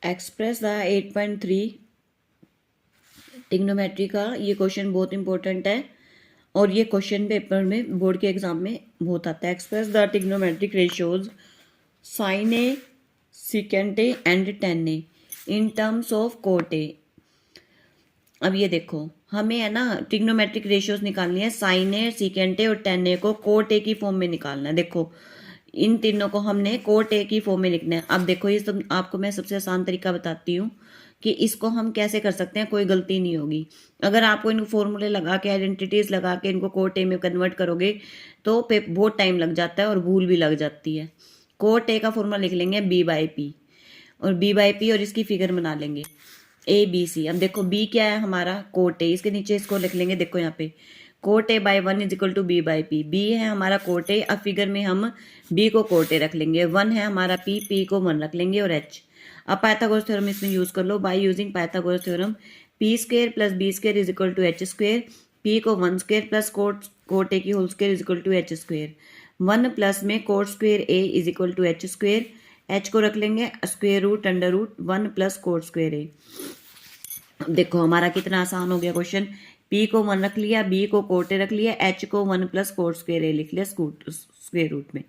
Express the 8.3 trigonometry का ये question बहुत इंपॉर्टेंट है और ये क्वेश्चन पेपर में बोर्ड के एग्जाम में बहुत आता है। Express the trigonometric ratios sine A, secant A and tan A in terms of cot A. अब ये देखो, हमें है ना ट्रिग्नोमेट्रिक रेशियोज निकालनी है, साइन ए, सीकेंट ए और टेन ए को कोट ए की फॉर्म में निकालना है। देखो इन तीनों को हमने कोट ए की फॉर्म में लिखना है। अब देखो ये सब आपको मैं सबसे आसान तरीका बताती हूँ कि इसको हम कैसे कर सकते हैं, कोई गलती नहीं होगी। अगर आपको इनको फॉर्मूले लगा के, आइडेंटिटीज लगा के इनको कोट ए में कन्वर्ट करोगे तो बहुत टाइम लग जाता है और भूल भी लग जाती है। कोट ए का फॉर्मूला लिख लेंगे बी बाई पी, और बी बाई पी और इसकी फिगर बना लेंगे ए बी सी। अब देखो बी क्या है हमारा, कोट ए, इसके नीचे इसको लिख लेंगे। देखो यहाँ पे cot A by 1 is equal to B by P. B है हमारा कोट ए, अब फिगर में हम बी को कोट ए रख लेंगे। 1 है हमारा पी, पी को 1 रख लेंगे और एच। अब पाइथागोरस थ्योरम इसमें यूज कर लो। By using Pythagoras theorem P square plus B square is equal to H square. P को 1 स्क्वायर प्लस कोट ए की whole square is equal to H square. 1 plus में cot square A is equal to H square. H को रख लेंगे square root under root 1 plus cot square A. देखो हमारा कितना आसान हो गया क्वेश्चन। पी को 1 रख लिया, बी को कोट ए रख लिया, एच को 1 प्लस कोट स्क्वायर ए लिख लिया स्क्वायर रूट में।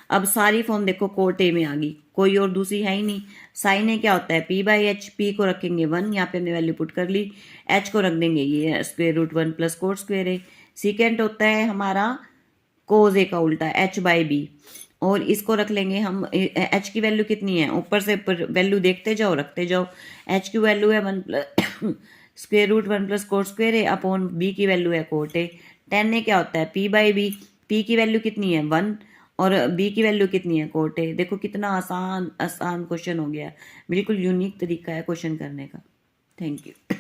अब सारी फॉर्म देखो कोट ए में आ गई, कोई और दूसरी है ही नहीं। साइन ए क्या होता है, पी बाई एच। पी को रखेंगे 1, यहाँ पे हमने वैल्यू पुट कर ली। एच को रख देंगे ये square root 1 plus cot square A. Secant होता है हमारा कोज ए का उल्टा, एच बाई बी, और इसको रख लेंगे हम। एच की वैल्यू कितनी है, ऊपर से वैल्यू देखते जाओ, रखते जाओ। एच की वैल्यू है 1 plus square root 1 plus cot square A upon B की वैल्यू है कोट ए। टेन ए क्या होता है, पी बाई बी। पी की वैल्यू कितनी है 1 और बी की वैल्यू कितनी है कोट ए। देखो कितना आसान आसान क्वेश्चन हो गया, बिल्कुल यूनिक तरीका है क्वेश्चन करने का। Thank you.